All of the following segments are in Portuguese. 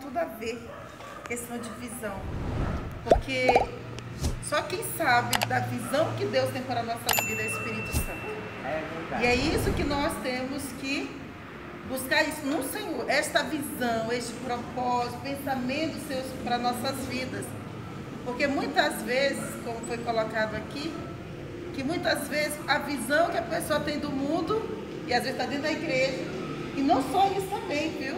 tudo a ver, questão de visão. Porque só quem sabe da visão que Deus tem para a nossa vida é o Espírito Santo. É verdade. E é isso que nós temos que buscar isso no Senhor, esta visão, este propósito, pensamento seus para nossas vidas. Porque muitas vezes, como foi colocado aqui, que muitas vezes a visão que a pessoa tem do mundo, e às vezes está dentro da igreja, e não só isso também, viu?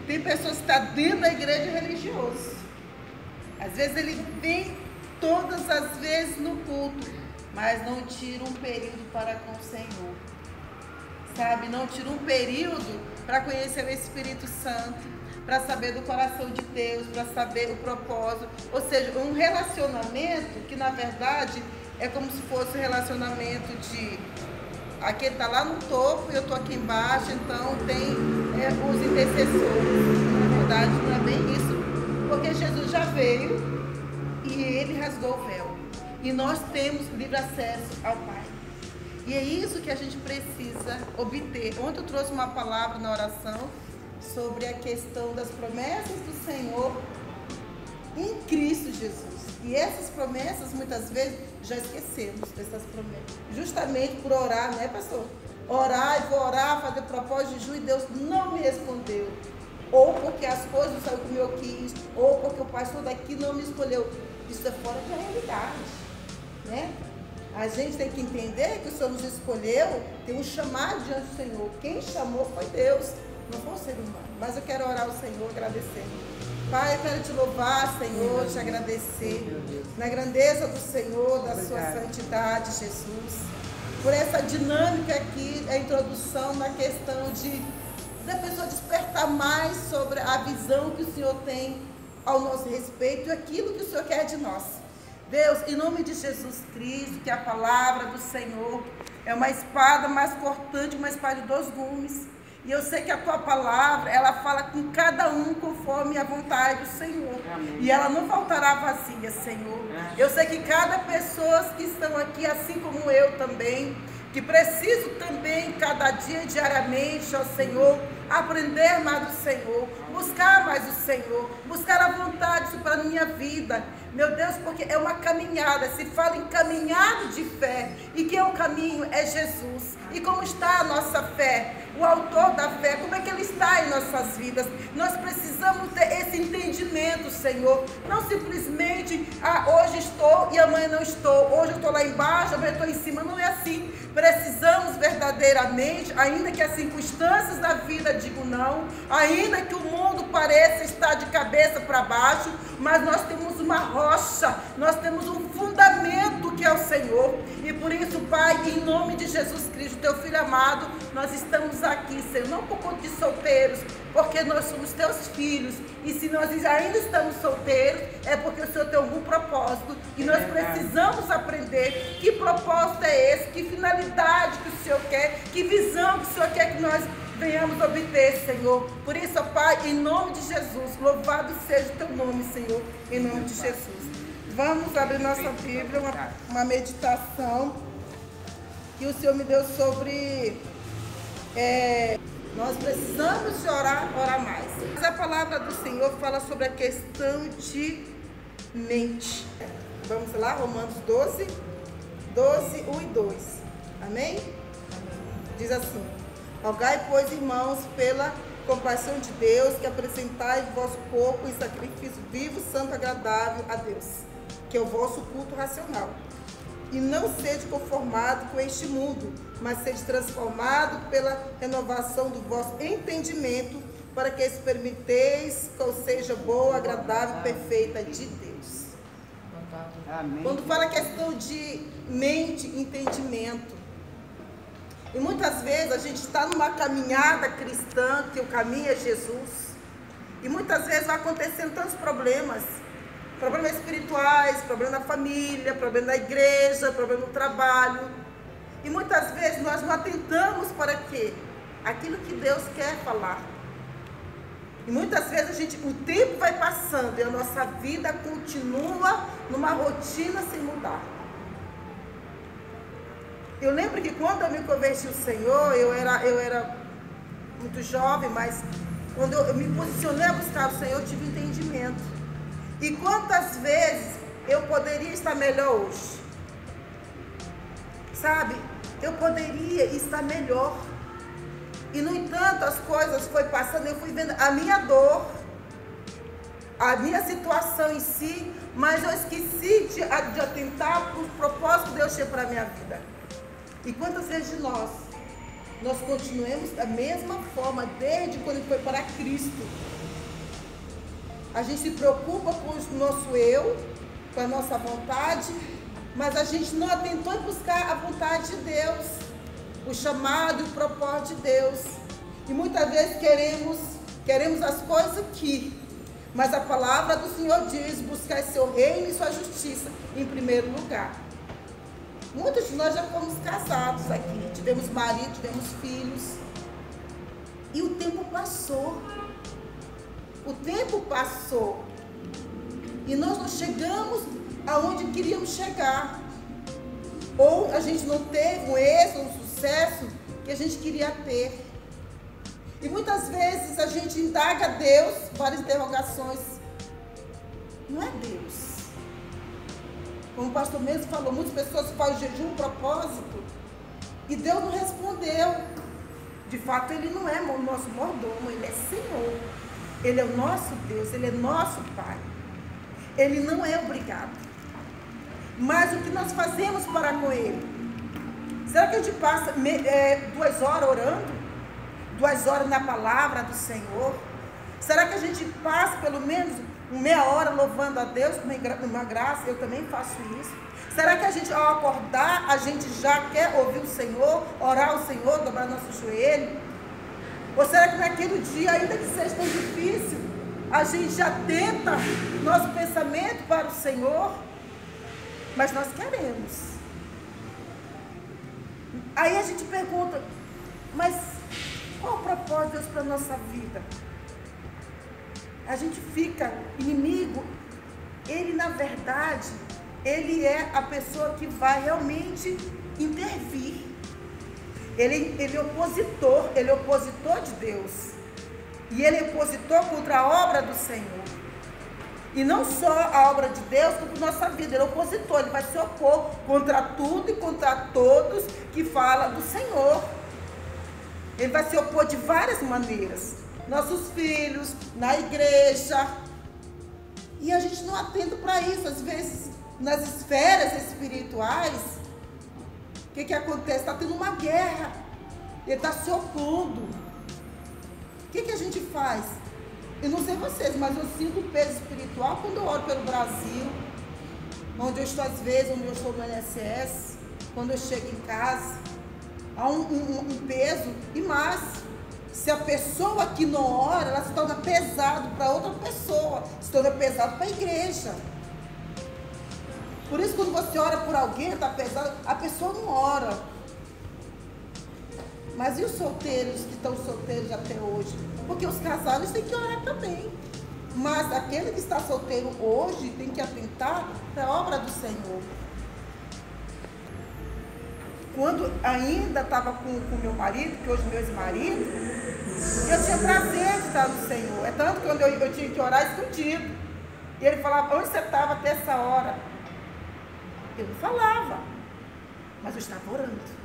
Tem pessoas que estão dentro da igreja religiosa. Às vezes ele vem todas as vezes no culto, mas não tira um período para com o Senhor. Sabe? Não tira um período para conhecer o Espírito Santo, para saber do coração de Deus, para saber o propósito. Ou seja, um relacionamento que na verdade é como se fosse um relacionamento de... Aquele está lá no topo e eu estou aqui embaixo, então tem os intercessores. Na verdade não é bem isso, porque Jesus já veio e ele rasgou o véu. E nós temos livre acesso ao Pai. E é isso que a gente precisa obter. Ontem eu trouxe uma palavra na oração sobre a questão das promessas do Senhor em Cristo Jesus. E essas promessas, muitas vezes, já esquecemos dessas promessas. Justamente por orar, né, pastor? Orar, e vou orar, fazer propósito de jejum e Deus não me respondeu. Ou porque as coisas não saíram como eu quis, ou porque o pastor daqui não me escolheu. Isso é fora da realidade, né? A gente tem que entender que o Senhor nos escolheu, tem um chamado diante do Senhor. Quem chamou foi Deus, não foi o ser humano. Mas eu quero orar ao Senhor, agradecendo. Pai, eu quero te louvar, Senhor, te agradecer. Na grandeza do Senhor, da sua santidade, Jesus. Por essa dinâmica aqui, a introdução na questão de da pessoa despertar mais sobre a visão que o Senhor tem ao nosso respeito e aquilo que o Senhor quer de nós. Deus, em nome de Jesus Cristo, que a palavra do Senhor é uma espada mais cortante, uma espada de 2 gumes. E eu sei que a tua palavra, ela fala com cada um conforme a vontade do Senhor. Amém. E ela não voltará vazia, Senhor. Eu sei que cada pessoa que estão aqui, assim como eu também, que preciso também, cada dia, diariamente, ó Senhor, aprender mais do Senhor, buscar mais o Senhor, buscar a vontade para a minha vida. Meu Deus, porque é uma caminhada, se fala em caminhada de fé, e que é o caminho é Jesus. E como está a nossa fé? O autor da fé, como é que ele está em nossas vidas? Nós precisamos ter esse entendimento, Senhor. Não simplesmente, hoje estou e amanhã não estou. Hoje eu estou lá embaixo, amanhã eu estou em cima. Não é assim. Precisamos verdadeiramente, ainda que as circunstâncias da vida digam não, ainda que o mundo pareça estar de cabeça para baixo, mas nós temos uma rocha, nós temos um fundamento que é o Senhor. E por isso, Pai, em nome de Jesus Cristo, teu Filho amado, nós estamos aqui, Senhor, não por conta de solteiros, porque nós somos teus filhos. E se nós ainda estamos solteiros, é porque o Senhor tem algum propósito. E nós precisamos aprender que propósito é esse, que finalidade que o Senhor quer, que visão que o Senhor quer que nós venhamos obter, Senhor. Por isso, Pai, em nome de Jesus, louvado seja o teu nome, Senhor, em nome de Jesus. Vamos abrir nossa Bíblia, uma meditação que o Senhor me deu sobre... nós precisamos de orar mais. Mas a palavra do Senhor fala sobre a questão de mente. Vamos lá, Romanos 12, 1 e 2. Amém? Diz assim: rogai, pois, irmãos, pela compaixão de Deus, que apresentai o vosso corpo em sacrifício vivo, santo, agradável a Deus, que é o vosso culto racional. E não seja conformado com este mundo, mas seja transformado pela renovação do vosso entendimento, para que experimentareis qual seja boa, agradável e perfeita de Deus. Amém. Quando fala a questão de mente, entendimento, e muitas vezes a gente está numa caminhada cristã, que o caminho é Jesus, e muitas vezes vai acontecendo tantos problemas espirituais, problema da família, problema da igreja, problema do trabalho. E muitas vezes nós não atentamos para quê? Aquilo que Deus quer falar. E muitas vezes o tempo vai passando e a nossa vida continua numa rotina sem mudar. Eu lembro que quando eu me converti ao Senhor, eu era muito jovem, mas quando eu me posicionei a buscar o Senhor, eu tive entendimento. E quantas vezes eu poderia estar melhor hoje? Sabe? Eu poderia estar melhor. E no entanto, as coisas foi passando, eu fui vendo a minha dor, a minha situação em si, mas eu esqueci de atentar para o propósito de Deus ter para a minha vida. E quantas vezes de nós continuamos da mesma forma desde quando foi para Cristo? A gente se preocupa com o nosso eu, com a nossa vontade, mas a gente não atentou em buscar a vontade de Deus, o chamado e o propósito de Deus. E muitas vezes queremos as coisas aqui, mas a palavra do Senhor diz: buscar seu reino e sua justiça em primeiro lugar. Muitos de nós já fomos casados aqui, tivemos marido, tivemos filhos, e o tempo passou. O tempo passou e nós não chegamos aonde queríamos chegar, ou a gente não teve o êxito, o sucesso que a gente queria ter. E muitas vezes a gente indaga a Deus várias interrogações. Não é Deus. Como o pastor mesmo falou, muitas pessoas fazem jejum propósito e Deus não respondeu. De fato, Ele não é o nosso mordomo, Ele é Senhor. Ele é o nosso Deus, Ele é nosso Pai. Ele não é obrigado. Mas o que nós fazemos para com Ele? Será que a gente passa 2 horas orando? 2 horas na palavra do Senhor? Será que a gente passa pelo menos meia hora louvando a Deus com uma graça? Eu também faço isso. Será que a gente, ao acordar, a gente já quer ouvir o Senhor, orar ao Senhor, dobrar nosso joelho? Ou será que naquele dia, ainda que seja tão difícil, a gente já tenta nosso pensamento para o Senhor? Mas nós queremos. Aí a gente pergunta, mas qual o propósito de Deus para a nossa vida? A gente fica inimigo. Ele, na verdade, ele é a pessoa que vai realmente intervir. Ele é opositor, ele é opositor de Deus. E ele é opositor contra a obra do Senhor. E não só a obra de Deus, como a nossa vida. Ele é opositor, ele vai se opor contra tudo e contra todos que falam do Senhor. Ele vai se opor de várias maneiras. Nossos filhos, na igreja. E a gente não atenta para isso. Às vezes, nas esferas espirituais, o que acontece? Está tendo uma guerra. Ele está se opondo. O que a gente faz? Eu não sei vocês, mas eu sinto o peso espiritual quando eu oro pelo Brasil, onde eu estou às vezes, onde eu estou no LSS, quando eu chego em casa. Há um peso. E mais, se a pessoa que não ora, ela se torna pesado para outra pessoa, se torna pesado para a igreja. Por isso, quando você ora por alguém, está pesado, a pessoa não ora. Mas e os solteiros que estão solteiros até hoje? Porque os casados têm que orar também. Mas aquele que está solteiro hoje tem que atentar para a obra do Senhor. Quando ainda estava com meu marido, que hoje é meu ex-marido, eu tinha prazer de estar no Senhor. É tanto que quando eu tinha que orar escondido. E ele falava, onde você estava até essa hora? Eu não falava, mas eu estava orando.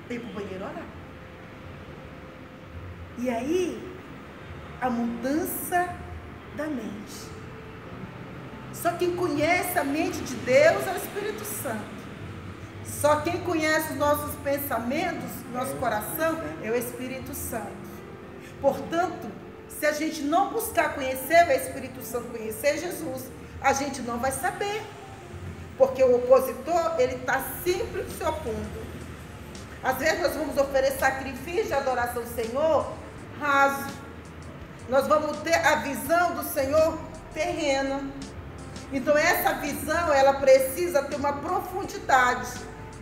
Eu ia para o banheiro orar. E aí, a mudança da mente. Só quem conhece a mente de Deus é o Espírito Santo. Só quem conhece os nossos pensamentos, nosso coração, é o Espírito Santo. Portanto, se a gente não buscar conhecer o Espírito Santo, conhecer Jesus, a gente não vai saber. Porque o opositor, ele está sempre se opondo. Às vezes nós vamos oferecer sacrifício de adoração ao Senhor raso. Nós vamos ter a visão do Senhor terrena. Então essa visão, ela precisa ter uma profundidade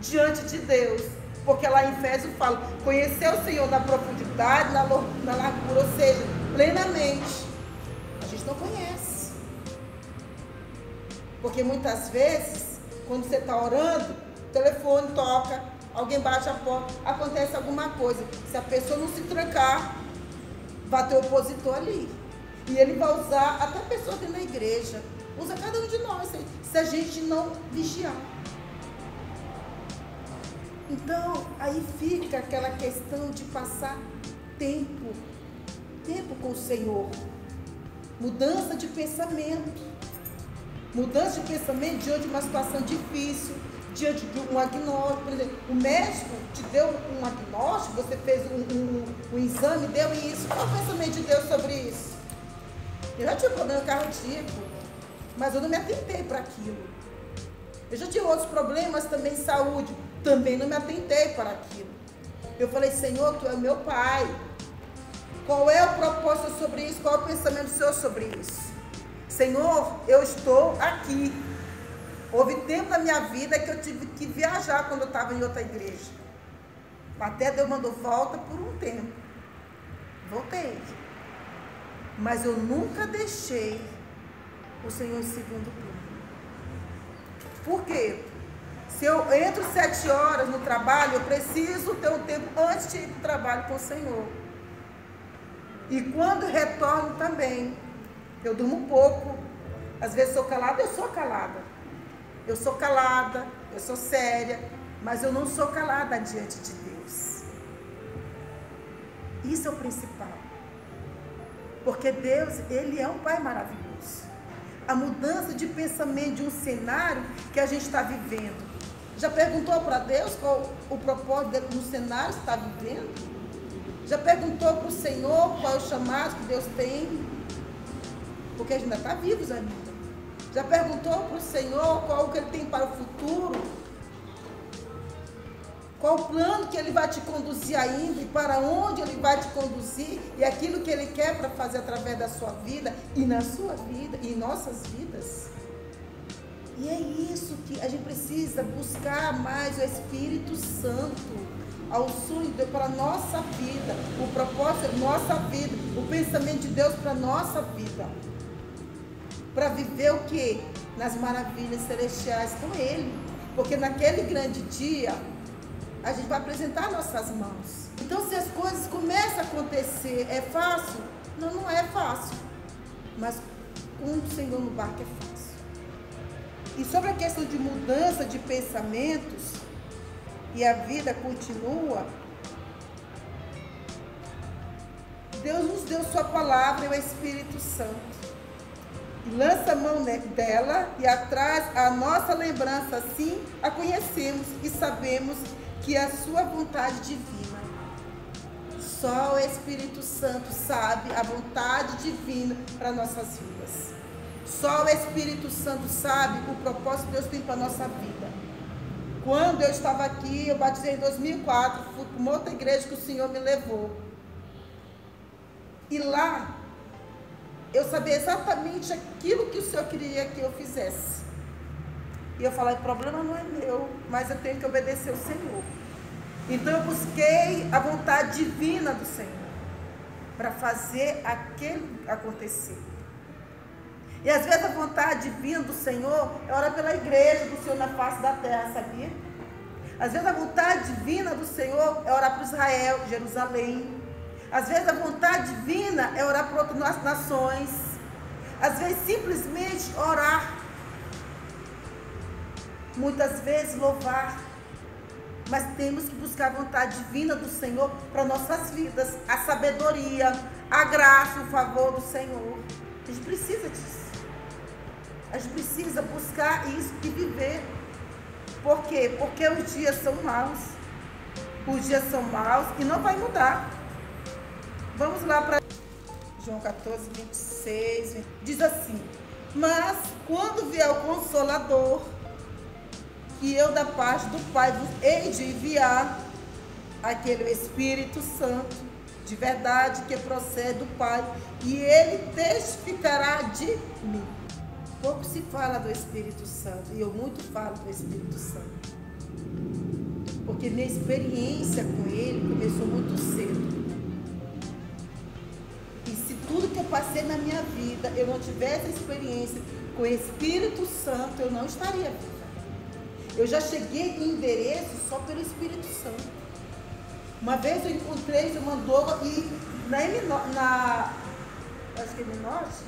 diante de Deus. Porque lá em Efésios fala, conhecer o Senhor na profundidade, na largura, ou seja, plenamente. A gente não conhece. Porque muitas vezes, quando você está orando, o telefone toca, alguém bate a porta, acontece alguma coisa. Se a pessoa não se trancar, vai ter opositor ali. E ele vai usar até pessoas dentro da igreja. Usa cada um de nós, se a gente não vigiar. Então, aí fica aquela questão de passar tempo com o Senhor. Mudança de pensamento. Mudança de pensamento diante de uma situação difícil, diante de um agnóstico. Por exemplo, o médico te deu um agnóstico, você fez um exame, deu isso. Qual é o pensamento de Deus sobre isso? Eu já tive problema cardíaco, mas eu não me atentei para aquilo. Eu já tive outros problemas também de saúde, também não me atentei para aquilo. Eu falei, Senhor, Tu é o meu Pai. Qual é o propósito sobre isso? Qual é o pensamento do Senhor sobre isso? Senhor, eu estou aqui. Houve tempo na minha vida que eu tive que viajar quando eu estava em outra igreja. Até Deus mandou volta por um tempo. Voltei. Mas eu nunca deixei o Senhor em segundo plano. Por quê? Se eu entro 7 horas no trabalho, eu preciso ter um tempo antes de ir para o trabalho com o Senhor. E quando retorno também, eu durmo pouco. Às vezes sou calada, eu sou calada. Eu sou calada, eu sou séria, mas eu não sou calada diante de Deus. Isso é o principal. Porque Deus, Ele é um Pai maravilhoso. A mudança de pensamento de um cenário que a gente está vivendo. Já perguntou para Deus qual o propósito dele no cenário que está vivendo? Já perguntou para o Senhor qual é o chamado que Deus tem? Porque a gente ainda está vivos ainda. Já perguntou para o Senhor qual o que Ele tem para o futuro? Qual o plano que Ele vai te conduzir ainda e para onde Ele vai te conduzir e aquilo que Ele quer para fazer através da sua vida e na sua vida e em nossas vidas? E é isso que a gente precisa buscar mais o Espírito Santo ao sonho de Deus para a nossa vida, o propósito da nossa vida, o pensamento de Deus para a nossa vida. Para viver o quê? Nas maravilhas celestiais com Ele. Porque naquele grande dia, a gente vai apresentar nossas mãos. Então, se as coisas começam a acontecer, é fácil? Não, não é fácil. Mas com o Senhor no barco é fácil. E sobre a questão de mudança de pensamentos, e a vida continua, Deus nos deu sua palavra e o Espírito Santo. E lança a mão dela e atrás a nossa lembrança, assim a conhecemos e sabemos que é a sua vontade divina. Só o Espírito Santo sabe a vontade divina para nossas vidas. Só o Espírito Santo sabe o propósito que Deus tem para a nossa vida. Quando eu estava aqui, eu batizei em 2004, fui para uma outra igreja que o Senhor me levou. E lá, eu sabia exatamente aquilo que o Senhor queria que eu fizesse. E eu falei, o problema não é meu, mas eu tenho que obedecer ao Senhor. Então eu busquei a vontade divina do Senhor para fazer aquilo acontecer. E às vezes a vontade divina do Senhor é orar pela igreja do Senhor na face da terra, sabia? Às vezes a vontade divina do Senhor é orar para Israel, Jerusalém. Às vezes a vontade divina é orar por outras nações. Às vezes simplesmente orar. Muitas vezes louvar. Mas temos que buscar a vontade divina do Senhor para nossas vidas. A sabedoria, a graça, o favor do Senhor. A gente precisa disso. A gente precisa buscar isso e viver. Por quê? Porque os dias são maus. Os dias são maus e não vai mudar. Vamos lá para João 14, 26. Diz assim: mas quando vier o Consolador, que eu da parte do Pai vos hei de enviar, aquele Espírito Santo, de verdade, que procede do Pai, e Ele testificará de mim. Pouco se fala do Espírito Santo, e eu muito falo do Espírito Santo. Porque minha experiência com Ele começou muito cedo. E se tudo que eu passei na minha vida, eu não tivesse experiência com o Espírito Santo, eu não estaria viva. Eu já cheguei em endereço só pelo Espírito Santo. Uma vez eu encontrei, Ele mandou e Acho que é Norte,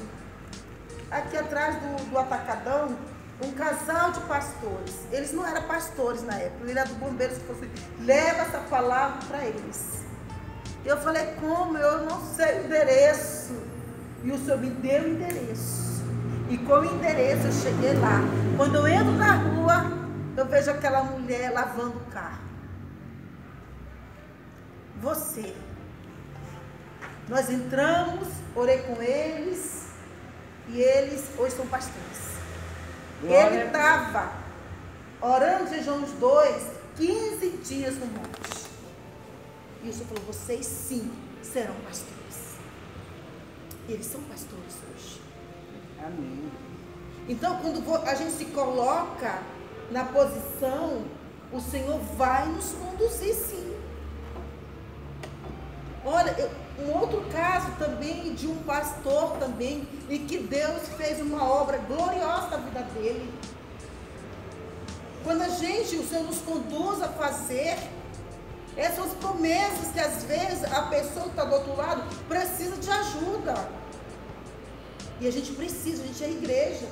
aqui atrás do Atacadão, um casal de pastores. Eles não eram pastores na época, ele era do bombeiro, se fosse, leva essa palavra para eles. Eu falei, como? Eu não sei o endereço. E o Senhor me deu o endereço. E com o endereço eu cheguei lá. Quando eu entro na rua, eu vejo aquela mulher lavando o carro. Você. Nós entramos, orei com eles, e eles hoje são pastores. Ele estava orando jejum os dois, 15 dias no monte. E o Senhor falou, vocês sim serão pastores. Eles são pastores hoje. Amém. Então, quando a gente se coloca na posição, o Senhor vai nos conduzir sim. Olha, um outro caso também de um pastor também, e que Deus fez uma obra gloriosa na vida dele. Quando o Senhor nos conduz a fazer, essas são as promessas que às vezes a pessoa que está do outro lado precisa de ajuda. E a gente é igreja.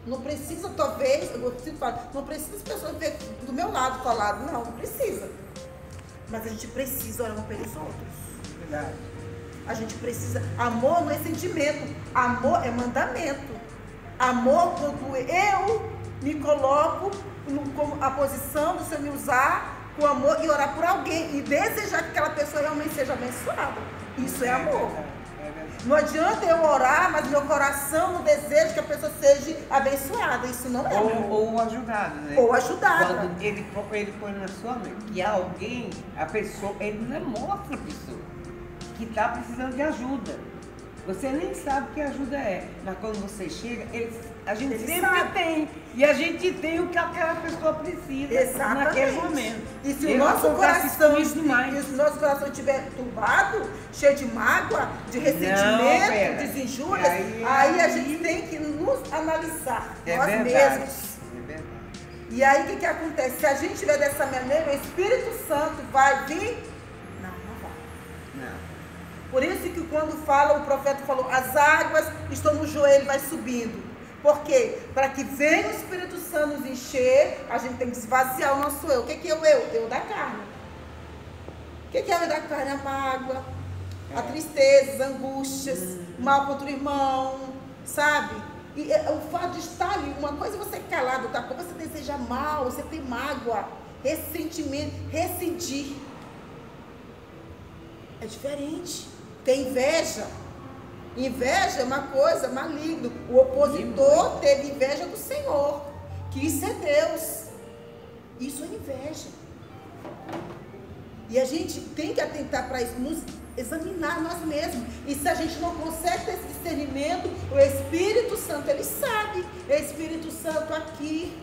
Não precisa, talvez, eu preciso falar, não precisa as pessoas ver do meu lado falar, não precisa. Mas a gente precisa orar pelos outros. Verdade. A gente precisa. Amor não é sentimento, amor é mandamento. Amor, quando eu me coloco como a posição do Senhor me usar com amor e orar por alguém e desejar que aquela pessoa realmente seja abençoada. Isso é amor. Não adianta eu orar, mas meu coração não deseja que a pessoa seja abençoada. Isso não é amor. Ou ajudada, né? Ou ajudada. Quando ele põe na sua mente que alguém, a pessoa, ele não mostra a pessoa que está precisando de ajuda. Você nem sabe o que ajuda é. Mas quando você chega, a gente Ele sempre sabe. tem. E a gente tem o que aquela pessoa precisa. Exatamente. Naquele momento. E se o nosso coração estiver turbado, cheio de mágoa, de ressentimento, de injúrias, aí a gente tem que nos analisar, nós mesmos. É verdade. E aí o que acontece? Se a gente estiver dessa maneira, o Espírito Santo vai vir? Não vai. Não. Por isso que quando fala, o profeta falou, as águas estão no joelho, vai subindo. Por quê? Para que venha o Espírito Santo nos encher, a gente tem que esvaziar o nosso eu. O que é o eu? Eu da carne. O que é o eu da carne? A mágoa, a tristeza, as angústias, mal contra o irmão, sabe? E o fato de estar ali, uma coisa é você calado, outra coisa você deseja mal, você tem mágoa, ressentimento, ressentir. É diferente. Tem inveja. Inveja é uma coisa maligna. O opositor teve inveja do Senhor, que isso é Deus. Isso é inveja. E a gente tem que atentar para isso, nos examinar nós mesmos. E se a gente não consegue ter esse discernimento, o Espírito Santo, ele sabe. Espírito Santo aqui.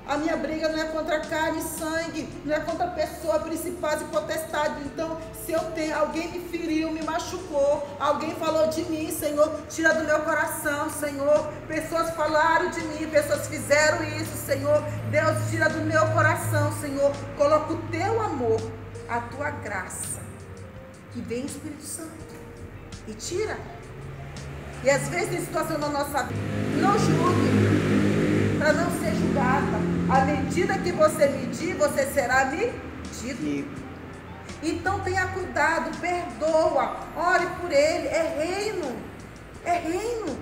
A minha briga não é contra carne e sangue, não é contra pessoa, principais e potestades. Então, se eu tenho, alguém me feriu, me machucou, alguém falou de mim, Senhor, tira do meu coração, Senhor. Pessoas falaram de mim, pessoas fizeram isso, Senhor. Deus, tira do meu coração, Senhor. Coloca o teu amor, a tua graça, que vem o Espírito Santo, e tira. E às vezes tem situação na nossa vida, não julgue, para não ser julgada. À medida que você medir, você será medido. Então tenha cuidado, perdoa, ore por ele, é reino. É reino.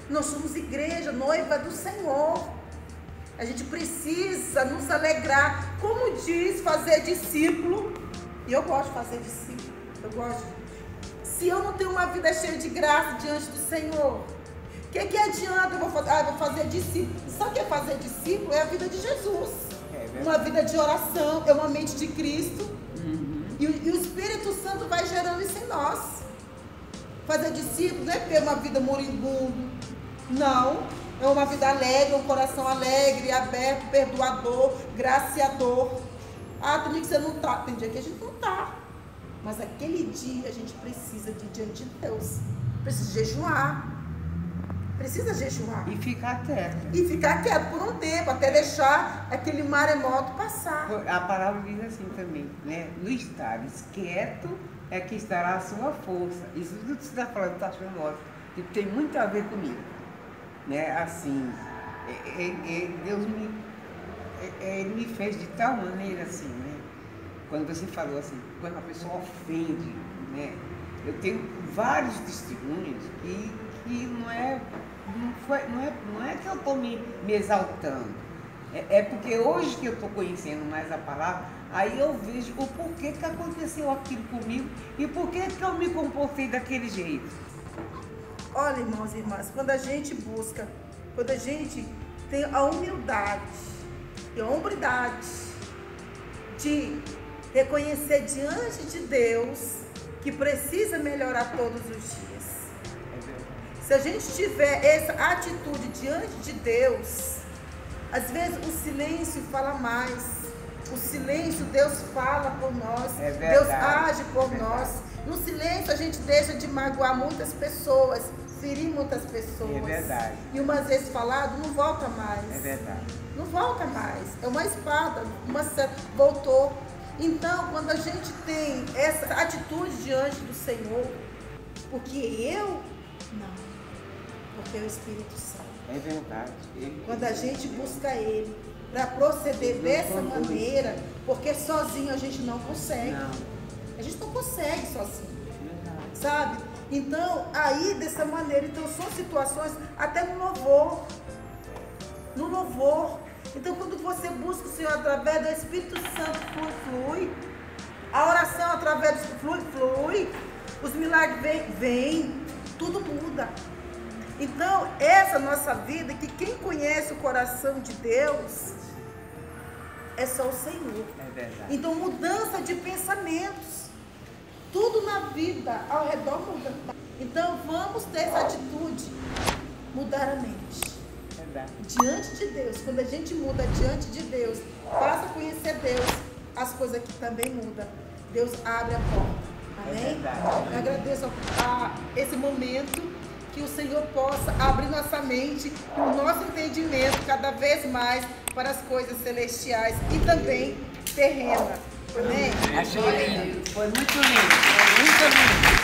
Nós somos igreja, noiva do Senhor. A gente precisa nos alegrar. Como diz, fazer discípulo. E eu gosto de fazer discípulo. Eu gosto. Se eu não tenho uma vida cheia de graça diante do Senhor, o que adianta eu vou fazer discípulo? Sabe o que é fazer discípulo? É a vida de Jesus. Uma vida de oração, é uma mente de Cristo. E o Espírito Santo vai gerando isso em nós. Fazer discípulo não é ter uma vida moribundo. Não. É uma vida alegre, um coração alegre, aberto, perdoador, graciador. Tem dia que você não está, tem dia que a gente não está. Mas aquele dia a gente precisa de diante de Deus. Precisa jejuar. Precisa jejuar. E ficar quieto. E ficar quieto por um tempo, até deixar aquele maremoto passar. A palavra diz assim também, né? No estares quieto é que estará a sua força. Isso tudo que você está falando, está achando ótimo. Tem muito a ver comigo. Né? Assim, Deus Ele me fez de tal maneira assim, né? Quando você falou assim, quando a pessoa ofende, né? Eu tenho vários testemunhos que não é que eu estou me exaltando. É porque hoje que eu estou conhecendo mais a palavra, aí eu vejo o porquê que aconteceu aquilo comigo e por que eu me comportei daquele jeito. Olha, irmãos e irmãs, quando a gente busca, quando a gente tem a humildade e a hombridade de reconhecer diante de Deus que precisa melhorar todos os dias. Se a gente tiver essa atitude diante de Deus, às vezes o silêncio fala mais. O silêncio, Deus fala por nós, Deus age por nós. No silêncio a gente deixa de magoar muitas pessoas, ferir muitas pessoas. É verdade. E umas vezes falado, não volta mais. É verdade. Não volta mais. É uma espada, voltou. Então, quando a gente tem essa atitude diante do Senhor, porque eu, não, porque é o Espírito Santo. É verdade. Quando a gente busca Ele para proceder dessa maneira, porque sozinho a gente não consegue. Não. A gente não consegue sozinho, sabe? Então, aí dessa maneira, então são situações, até no louvor. No louvor. Então, quando você busca o Senhor através do Espírito Santo, flui. A oração através do flui. Os milagres vêm, tudo muda. Então, essa nossa vida, que quem conhece o coração de Deus, é só o Senhor. É verdade. Então, mudança de pensamentos. Tudo na vida, ao redor muda. Então, vamos ter essa atitude, mudar a mente. Diante de Deus, quando a gente muda diante de Deus, passa a conhecer Deus, as coisas aqui também mudam. Deus abre a porta. Amém? Eu agradeço a esse momento, que o Senhor possa abrir nossa mente e o nosso entendimento cada vez mais para as coisas celestiais e também terrenas. Amém? Achei lindo. Foi muito lindo. Foi muito lindo.